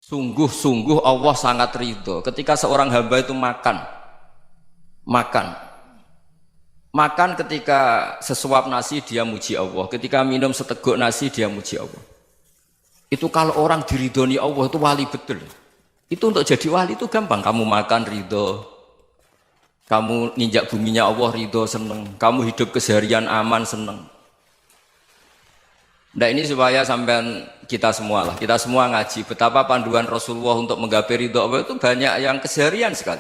Sungguh-sungguh Allah sangat ridho ketika seorang hamba itu makan ketika sesuap nasi dia muji Allah, ketika minum seteguk nasi dia muji Allah. Itu kalau orang diridhoni Allah itu wali betul. Itu untuk jadi wali itu gampang, kamu makan ridho, kamu ninjak buminya Allah ridho seneng, kamu hidup keseharian aman seneng. Nah ini supaya sampean kita semua ngaji betapa panduan Rasulullah untuk menggapai ridho Allah itu banyak yang keseharian sekali.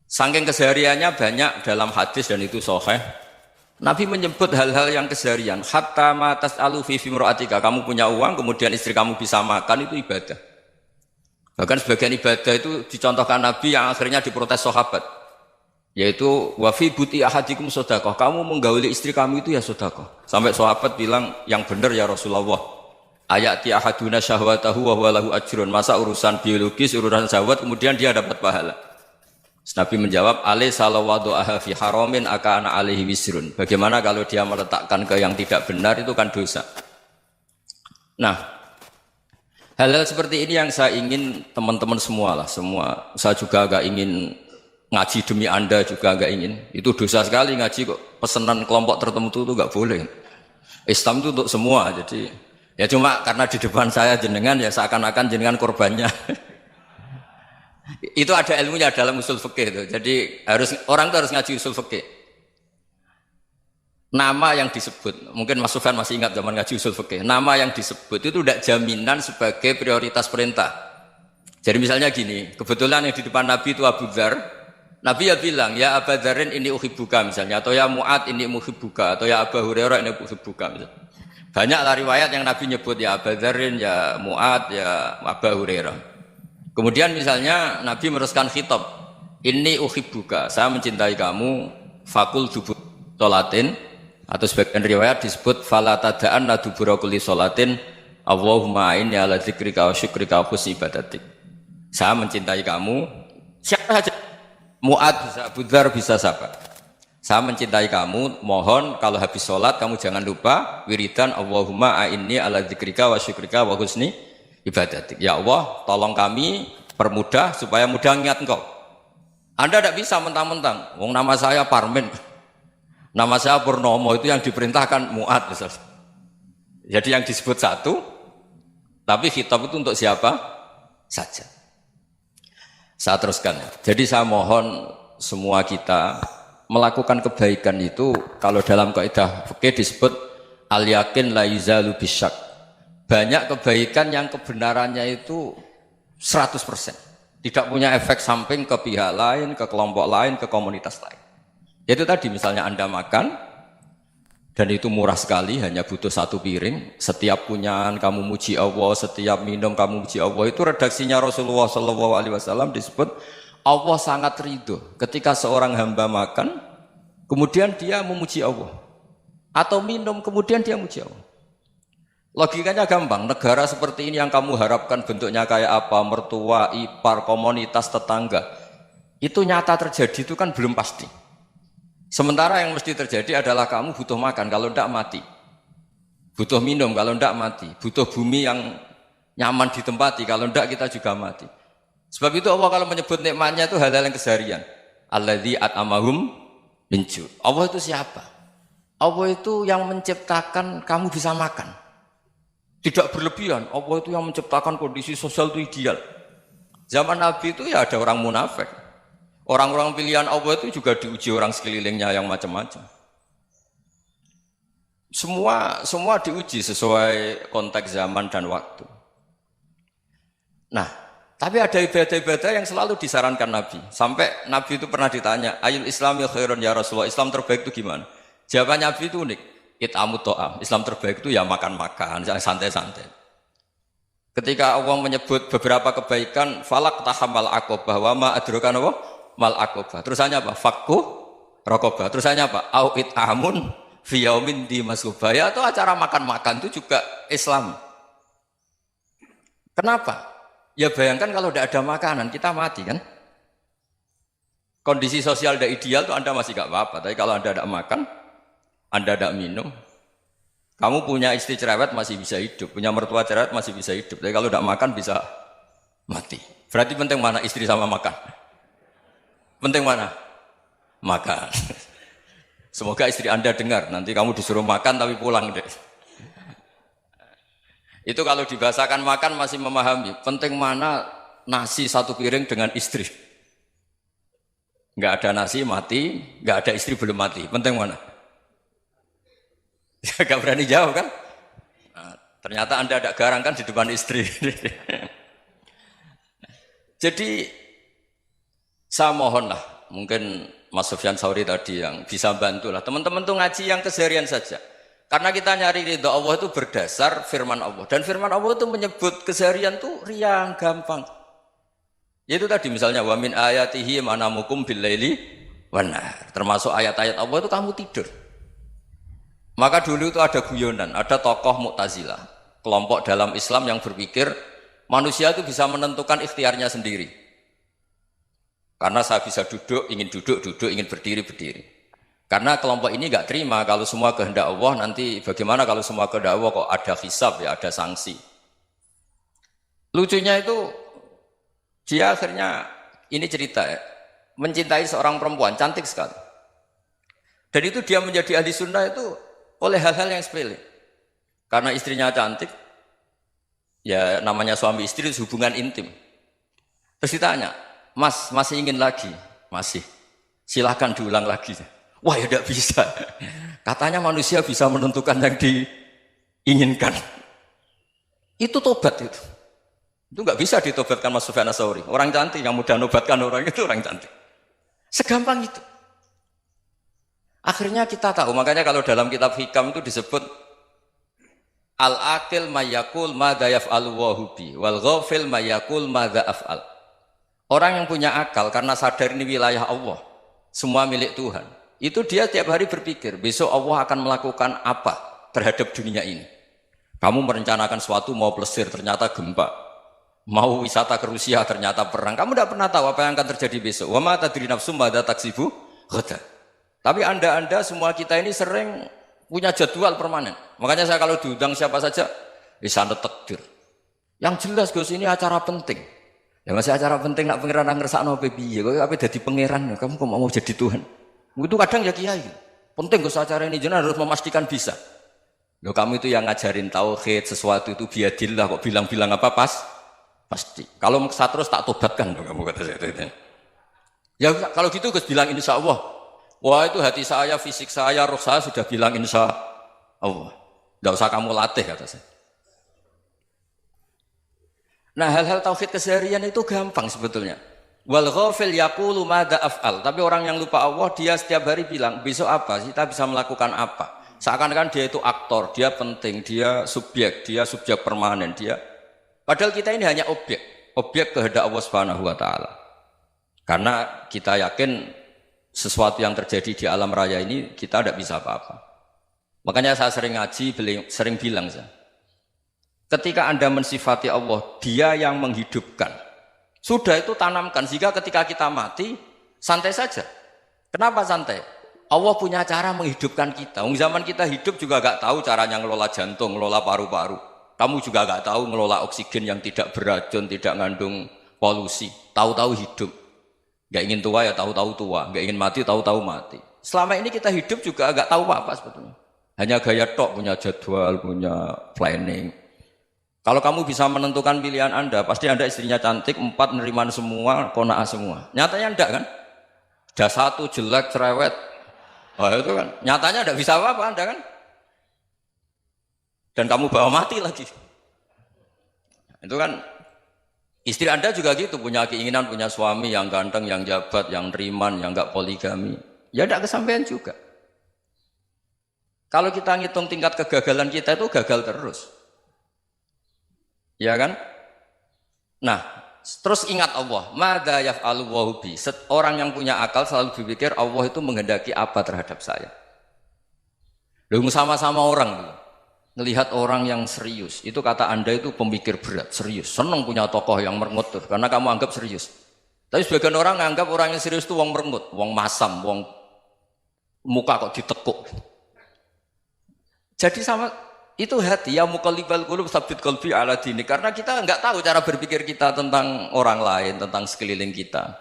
Saking kesehariannya banyak dalam hadis dan itu sahih. Nabi menyebut hal-hal yang keseharian. Hatta ma tas'alu fi imra'atika, kamu punya uang kemudian istri kamu bisa makan itu ibadah. Bahkan sebagian ibadah itu dicontohkan Nabi yang akhirnya diprotes sahabat. Yaitu wa fi buti ahadikum sedekah, kamu menggauli istri kamu itu ya sedekah. Sampai sahabat bilang yang benar ya Rasulullah. Ayati ahaduna syahwatahu wa huwa lahu ajrun. Masa urusan biologis, urusan syahwat kemudian dia dapat pahala. Nabi menjawab, alaysa lawadhu'aha fi haramin akana alaihi wisrun. Bagaimana kalau dia meletakkan ke yang tidak benar itu kan dosa. Nah, hal-hal seperti ini yang saya ingin teman-teman semua. Saya juga agak ingin ngaji demi Anda juga agak ingin. Itu dosa sekali ngaji kok pesanan kelompok tertentu itu enggak boleh. Islam itu untuk semua. Jadi ya cuma karena di depan saya jenengan ya seakan-akan jenengan korbannya. Itu ada ilmunya dalam usul fikih itu. Jadi orang itu harus ngaji usul fikih. Nama yang disebut, mungkin Mas Sufyan masih ingat zaman ngaji usul fikih. Nama yang disebut itu tidak jaminan sebagai prioritas perintah. Jadi misalnya gini, kebetulan yang di depan Nabi itu Abu Dzar. Nabi ya bilang, ya Aba Dzarin ini uhibbuka misalnya, atau ya Mu'ad ini uhibbuka, atau ya Abu Hurairah ini uhibbuka misalnya. Banyaklah riwayat yang Nabi nyebut ya Aba Dzarin, ya Mu'ad, ya Abu Hurairah. Kemudian misalnya Nabi meneruskan khitab, ini uhibbuka, saya mencintai kamu, fakul dubur sholatin, atau sebagian riwayat disebut fala tada'an la dubura kulli sholatin, Allahumma inni ala dzikrika wa syukrika wa husni ibadatik. Saya mencintai kamu, siapa saja. Mu'ad bisa, Abu Dzar bisa siapa. Saya mencintai kamu, mohon kalau habis sholat kamu jangan lupa wiridan Allahumma a'inni ala dzikrika wa syukrika wa husni ibadatik. Ya Allah, tolong kami permudah supaya mudah ingat engkau. Anda tidak bisa mentang-mentang, wong nama saya Parmin, nama saya Purnomo, itu yang diperintahkan Mu'ad misalnya. Jadi yang disebut satu, tapi khitab itu untuk siapa saja. Saya teruskan. Jadi saya mohon semua kita melakukan kebaikan itu kalau dalam kaidah fikih disebut al yakin la yuzalu bisyak. Banyak kebaikan yang kebenarannya itu 100%. Tidak punya efek samping ke pihak lain, ke kelompok lain, ke komunitas lain. Itu tadi misalnya Anda makan dan itu murah sekali, hanya butuh satu piring. Setiap punyaan kamu muji Allah, setiap minum kamu muji Allah. Itu redaksinya Rasulullah SAW disebut Allah sangat ridho ketika seorang hamba makan, kemudian dia memuji Allah. Atau minum, kemudian dia muji Allah. Logikanya gampang, negara seperti ini yang kamu harapkan bentuknya kayak apa, mertua, ipar, komunitas, tetangga. Itu nyata terjadi itu kan belum pasti. Sementara yang mesti terjadi adalah kamu butuh makan, kalau tidak mati. Butuh minum, kalau tidak mati. Butuh bumi yang nyaman ditempati, kalau tidak kita juga mati. Sebab itu Allah kalau menyebut nikmatnya itu hal-hal yang keseharian. Alladzi at'amahum min ju'. Allah itu siapa? Allah itu yang menciptakan kamu bisa makan. Tidak berlebihan. Allah itu yang menciptakan kondisi sosial itu ideal. Zaman Nabi itu ya ada orang munafik. Orang-orang pilihan Allah itu juga diuji orang sekelilingnya yang macam-macam. Semua diuji sesuai konteks zaman dan waktu. Nah, tapi ada ibadah-ibadah yang selalu disarankan Nabi. Sampai Nabi itu pernah ditanya, ayul islami khairun ya Rasulullah, Islam terbaik itu gimana? Jawaban Nabi itu unik. It'amut to'am. Islam terbaik itu ya makan-makan, santai-santai. Ketika Allah menyebut beberapa kebaikan, falak tahamal aqobah wa ma adrokan apa? Mal aqobah. Terusannya apa? Fakku raqobah. Terusannya apa? Au it'amun fi yaumin di masubah. Ya, atau acara makan-makan itu juga Islam. Kenapa? Ya bayangkan kalau tidak ada makanan, kita mati kan? Kondisi sosial tidak ideal itu Anda masih gak apa-apa. Tapi kalau Anda tidak makan, Anda tidak minum, Kamu punya istri cerewet masih bisa hidup, punya mertua cerewet masih bisa hidup. Tapi kalau tidak makan bisa mati. Berarti penting mana istri sama makan? Penting mana? Makan. Semoga istri Anda dengar, nanti kamu disuruh makan tapi pulang deh. Itu kalau dibahasakan makan masih memahami. Penting mana nasi satu piring dengan istri. Nggak ada nasi mati, nggak ada istri belum mati. Penting mana? Gak berani jawab kan? Nah, ternyata Anda ada garang kan di depan istri. Jadi saya mohonlah, mungkin Mas Sufyan Sauri tadi yang bisa bantu lah. Teman-teman tuh ngaji yang keseharian saja. Karena kita nyari ridha Allah itu berdasar firman Allah. Dan firman Allah itu menyebut keseharian tuh riang, gampang. Yaitu tadi misalnya wa min ayatihi manamukum billaili wan nahar. Termasuk ayat-ayat Allah itu kamu tidur. Maka dulu itu ada guyonan, ada tokoh Mu'tazilah, kelompok dalam Islam yang berpikir manusia itu bisa menentukan ikhtiarnya sendiri. Karena saya bisa duduk, ingin berdiri, berdiri. Karena kelompok ini nggak terima kalau semua kehendak Allah, nanti bagaimana kalau semua kehendak Allah kok ada hisab ya, ada sanksi. Lucunya itu, dia akhirnya, ini cerita ya, mencintai seorang perempuan, cantik sekali. Dan itu dia menjadi ahli sunnah itu oleh hal-hal yang sepele. Karena istrinya cantik, ya namanya suami istri itu hubungan intim. Terus ditanya, Mas, masih ingin lagi? Masih. Silahkan diulang lagi. Wah ya tidak bisa. Katanya manusia bisa menentukan yang diinginkan. Itu tobat itu. Itu nggak bisa ditobatkan Mas Sufyan Ats-Tsauri. Orang cantik yang mudah nobatkan orang itu orang cantik. Segampang itu. Akhirnya kita tahu, makanya kalau dalam kitab Hikam itu disebut al-aqil mayyakul madza yaf'alu wa hubi wal ghafil mayyakul madza af'al. Orang yang punya akal karena sadar ini wilayah Allah, semua milik Tuhan. Itu dia tiap hari berpikir, besok Allah akan melakukan apa terhadap dunia ini. Kamu merencanakan suatu mau plesir ternyata gempa. Mau wisata ke Rusia ternyata perang. Kamu tidak pernah tahu apa yang akan terjadi besok. Wa ma tadri nafsum madza taksibu ghadan. Tapi anda semua kita ini sering punya jadwal permanen. Makanya saya kalau diundang siapa saja, bisa takdir. Yang jelas Gus ini acara penting. Ya masih acara penting nak pangeran ngersakno piye? Kowe ape dadi pangeran, kamu kok mau jadi Tuhan? Itu kadang ya kiai. Penting Gus acara ini jenengan harus memastikan bisa. Loh kamu itu yang ngajarin tauhid, sesuatu itu biadillah kok bilang-bilang apa pasti. Kalau maksa terus tak tobatkan kamu kata saya. Ya kalau gitu Gus bilang insya Allah. Wah itu hati saya, fisik saya, roh saya sudah bilang insya Allah. Tidak usah kamu latih kata saya. Nah hal-hal tauhid keseharian itu gampang sebetulnya. Wal ghafil yaqulu madza af'al. Tapi orang yang lupa Allah dia setiap hari bilang besok apa? Kita bisa melakukan apa? Seakan-akan dia itu aktor, dia penting, dia subjek permanen, dia. Padahal kita ini hanya objek kehendak Allah Subhanahu wa taala. Karena kita yakin sesuatu yang terjadi di alam raya ini kita tidak bisa apa-apa. Makanya saya sering ngaji, sering bilang saya, ketika Anda mensifati Allah, Dia yang menghidupkan. Sudah itu tanamkan sehingga ketika kita mati santai saja. Kenapa santai? Allah punya cara menghidupkan kita. Zaman kita hidup juga gak tahu caranya ngelola jantung, ngelola paru-paru. Kamu juga gak tahu ngelola oksigen yang tidak beracun, tidak mengandung polusi. Tahu-tahu hidup. Gak ingin tua ya tahu-tahu tua, gak ingin mati tahu-tahu mati. Selama ini kita hidup juga gak tahu apa sebetulnya. Hanya gaya tok, punya jadwal, punya planning. Kalau kamu bisa menentukan pilihan Anda, pasti Anda istrinya cantik, 4 neriman semua, kona'ah semua. Nyatanya enggak kan? Ada 1 jelek, cerewet. Oh itu kan, nyatanya enggak bisa apa-apa Anda kan? Dan kamu bawa mati lagi. Itu kan, istri Anda juga gitu, punya keinginan, punya suami yang ganteng, yang jabat, yang neriman, yang enggak poligami. Ya enggak kesampaian juga. Kalau kita ngitung tingkat kegagalan kita itu gagal terus. Ya kan? Nah, terus ingat Allah, madza yaf'alu wa bi. Orang yang punya akal selalu berpikir Allah itu menghendaki apa terhadap saya. Loh sama-sama orang ngelihat orang yang serius. Itu kata Anda itu pemikir berat, serius. Senang punya tokoh yang merengut karena kamu anggap serius. Tapi sebagian orang anggap orang yang serius itu wong merengut, wong masam, wong muka kok ditekuk. Jadi sama Itu hati, ya muqallibal qulub tsabbit qalbi ala dinik. Karena kita enggak tahu cara berpikir kita tentang orang lain, tentang sekeliling kita.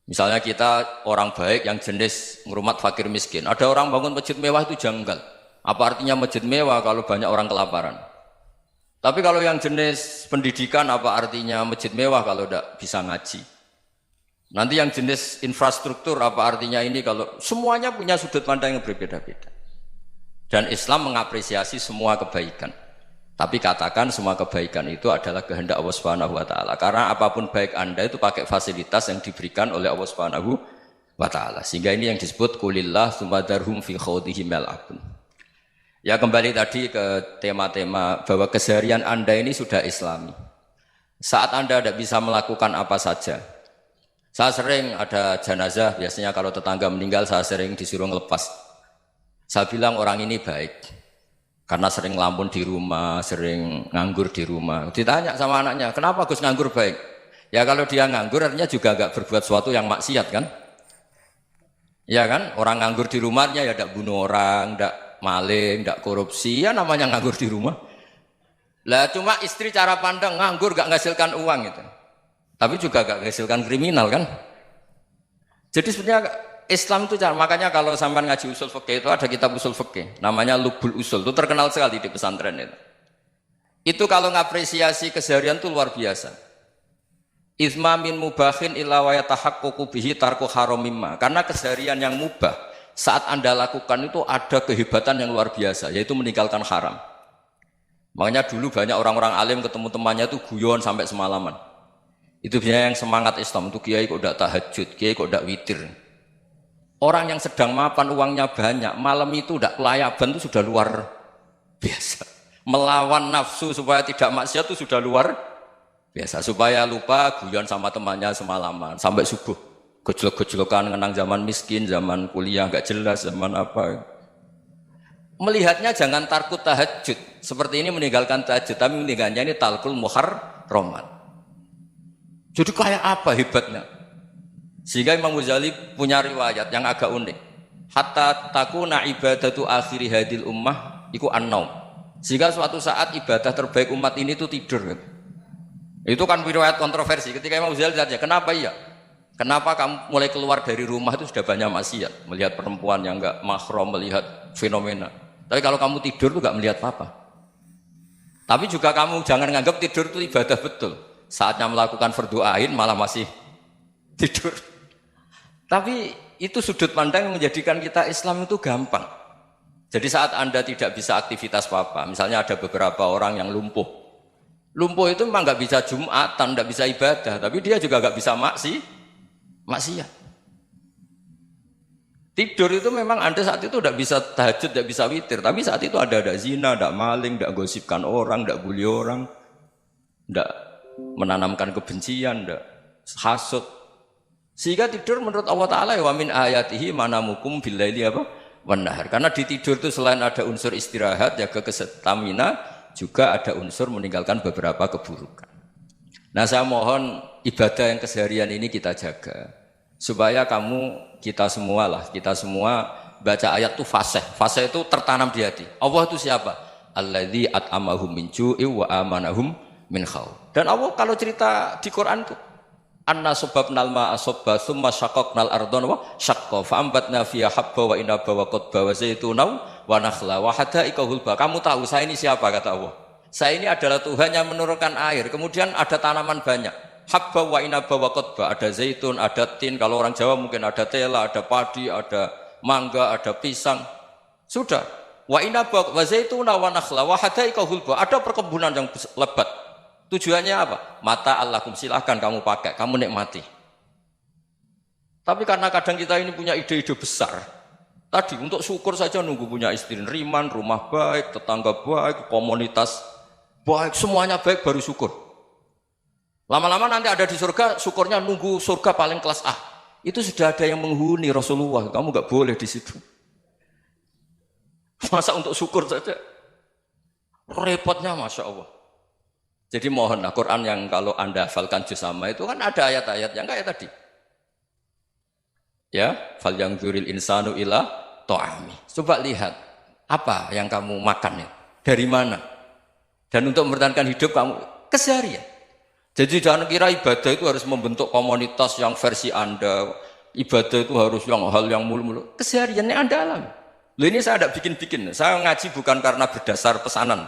Misalnya kita orang baik yang jenis ngrumat fakir miskin. Ada orang bangun masjid mewah itu janggal. Apa artinya masjid mewah kalau banyak orang kelaparan? Tapi kalau yang jenis pendidikan apa artinya masjid mewah kalau tidak bisa ngaji? Nanti yang jenis infrastruktur apa artinya ini kalau semuanya punya sudut pandang yang berbeda-beda. Dan Islam mengapresiasi semua kebaikan. Tapi katakan semua kebaikan itu adalah kehendak Allah Subhanahu wa taala. Karena apapun baik Anda itu pakai fasilitas yang diberikan oleh Allah Subhanahu wa taala. Sehingga ini yang disebut kulillah sumadarhum fi khawdihim yal'abun. Ya kembali tadi ke tema-tema bahwa keseharian Anda ini sudah Islami. Saat Anda tidak bisa melakukan apa saja. Saya sering ada jenazah, biasanya kalau tetangga meninggal saya sering disuruh ngelepas. Saya bilang orang ini baik karena sering ngelamun di rumah, sering nganggur di rumah. Ditanya sama anaknya, kenapa Gus nganggur baik? Ya kalau dia nganggur artinya juga agak berbuat sesuatu yang maksiat kan? Ya kan, orang nganggur di rumahnya ya tidak bunuh orang, tidak maling, tidak korupsi, ya namanya nganggur di rumah. Lah cuma istri cara pandang nganggur gak menghasilkan uang itu, tapi juga gak menghasilkan kriminal kan? Jadi sebenarnya Islam itu makanya kalau sampai ngaji usul fikih itu ada kitab usul fikih namanya Lubul Usul, itu terkenal sekali di pesantren itu. Itu kalau ngapresiasi keseharian itu luar biasa. Izma min mubahin illa wa yatahaqququ bihi tarku haramimma. Karena keseharian yang mubah saat Anda lakukan itu ada kehebatan yang luar biasa, yaitu meninggalkan haram. Makanya dulu banyak orang-orang alim ketemu temannya itu guyon sampai semalaman. Itu biasanya yang semangat Islam itu kiai kok tidak tahajud, kiai kok tidak witir. Orang yang sedang mapan uangnya banyak, malam itu tidak kelayaban itu sudah luar biasa. Melawan nafsu supaya tidak maksiat itu sudah luar biasa. Supaya lupa guyon sama temannya semalaman sampai subuh. Gejlok-gejlokan kenang zaman miskin, zaman kuliah nggak jelas, zaman apa. Melihatnya jangan tarkut tahajud. Seperti ini meninggalkan tahajud, tapi meninggalnya ini talkul muharramat. Jadi kayak apa hebatnya? Sehingga Imam Ghazali punya riwayat yang agak unik. Hatta takuna ibadatu akhiri hadil ummah iku an-naum. Sehingga suatu saat ibadah terbaik umat ini itu tidur. Itu kan riwayat kontroversi. Ketika Imam Ghazali tanya, kenapa iya? Kenapa kamu mulai keluar dari rumah itu sudah banyak maksiat? Melihat perempuan yang enggak mahram, melihat fenomena. Tapi kalau kamu tidur itu enggak melihat apa-apa. Tapi juga kamu jangan nganggap tidur itu ibadah betul. Saatnya melakukan fardu ain malah masih tidur. Tapi itu sudut pandang yang menjadikan kita Islam itu gampang. Jadi saat Anda tidak bisa aktivitas apa-apa, misalnya ada beberapa orang yang lumpuh. Lumpuh itu memang nggak bisa Jumatan, nggak bisa ibadah, tapi dia juga nggak bisa maksiat. Tidur itu memang Anda saat itu tidak bisa tahajud, tidak bisa witir, tapi saat itu ada zina, ada maling, tidak gosipkan orang, tidak bully orang, tidak menanamkan kebencian, tidak hasud. Sehingga tidur menurut Allah Ta'ala wa min ayatihi manamukum billaili apa? Wan-nahar. Karena di tidur itu selain ada unsur istirahat, jaga stamina, juga ada unsur meninggalkan beberapa keburukan. Nah saya mohon ibadah yang keseharian ini kita jaga. Supaya kita semua baca ayat itu fasih. Fasih itu tertanam di hati. Allah itu siapa? Alladzi at'amahum min ju'i wa amanahum min khauf. Dan Allah kalau cerita di Quran itu anna sababnal ma'a sabba thumma syaqaqnal ardhan wa syaqqa fa ambatna fiha habba wa inaba wa qadba wa zaituna wa nakhla wa hadaika hulba. Kamu tahu saya ini siapa kata Allah? Saya ini adalah Tuhan yang menurunkan air, kemudian ada tanaman banyak. Habba wa inaba wa qadba, ada zaitun, ada tin, kalau orang Jawa mungkin ada tela, ada padi, ada mangga, ada pisang. Sudah. Wa inaba wa zaituna wa nakhla wa hadaika hulba, ada perkebunan yang lebat. Tujuannya apa? Mata Allahkum, silahkan kamu pakai, kamu nikmati. Tapi karena kadang kita ini punya ide-ide besar. Tadi untuk syukur saja nunggu punya istri riman, rumah baik, tetangga baik, komunitas baik, semuanya baik baru syukur. Lama-lama nanti ada di surga, syukurnya nunggu surga paling kelas A. Itu sudah ada yang menghuni Rasulullah, kamu nggak boleh di situ. Masa untuk syukur saja? Repotnya Masya Allah. Jadi mohonlah Quran yang kalau Anda hafalkan juz sama itu kan ada ayat-ayat yang kayak tadi. Ya, fal yang dzuril insanu ila ta'ami. Coba lihat Apa yang kamu makan ya? Dari mana? Dan untuk mempertahankan hidup kamu keseharian. Jadi jangan kira ibadah itu harus membentuk komunitas yang versi Anda. Ibadah itu harus yang hal yang mulu-mulu. Kesehariannya Anda alami. Loh ini saya tidak bikin-bikin. Saya ngaji bukan karena berdasar pesanan.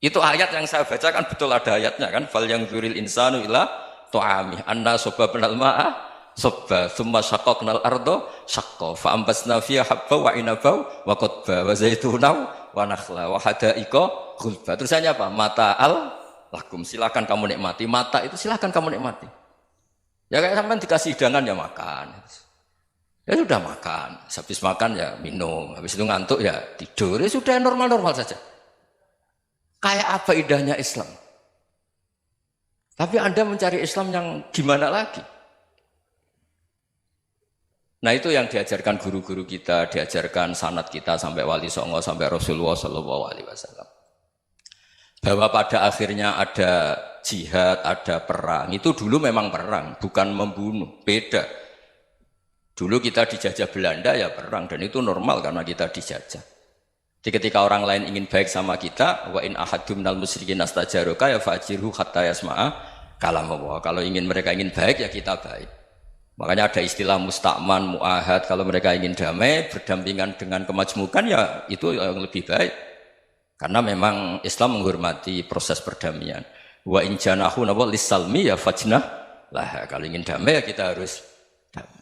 Itu ayat yang saya baca kan betul ada ayatnya kan. Fal yang dzuril insanu ila ta'ami anna sababnal ma'a sabba thumma syaqqaqnal arda syaqqa fa ambasna fiha habba wa inaba wa qadba wa zaituna wa nakhla wa hadaiqa ghulba. Terusannya apa? Mata'al lakum, silakan kamu nikmati. Mata itu silakan kamu nikmati. Ya kayak sampean dikasih hidangan ya makan. Ya sudah makan, habis makan ya minum, habis itu ngantuk ya tidur. Ya sudah normal-normal saja. Kayak apa indahnya Islam? Tapi Anda mencari Islam yang gimana lagi? Nah itu yang diajarkan guru-guru kita, diajarkan sanad kita sampai Wali Songo, sampai Rasulullah SAW. Bahwa pada akhirnya ada jihad, ada perang. Itu dulu memang perang, bukan membunuh, beda. Dulu kita dijajah Belanda ya perang, dan itu normal karena kita dijajah. Jadi ketika orang lain ingin baik sama kita, wa in ahadum minal musyrikin astajaroka ya fajirhu hatta yasma'a kalam Allah. Kalau mereka ingin baik ya kita baik. Makanya ada istilah mustakman, mu'ahad. Kalau mereka ingin damai, berdampingan dengan kemajmukan ya itu yang lebih baik. Karena memang Islam menghormati proses perdamaian. Wa in janahu lis-salmi ya fajnah lah. Kalau ingin damai ya kita harus damai.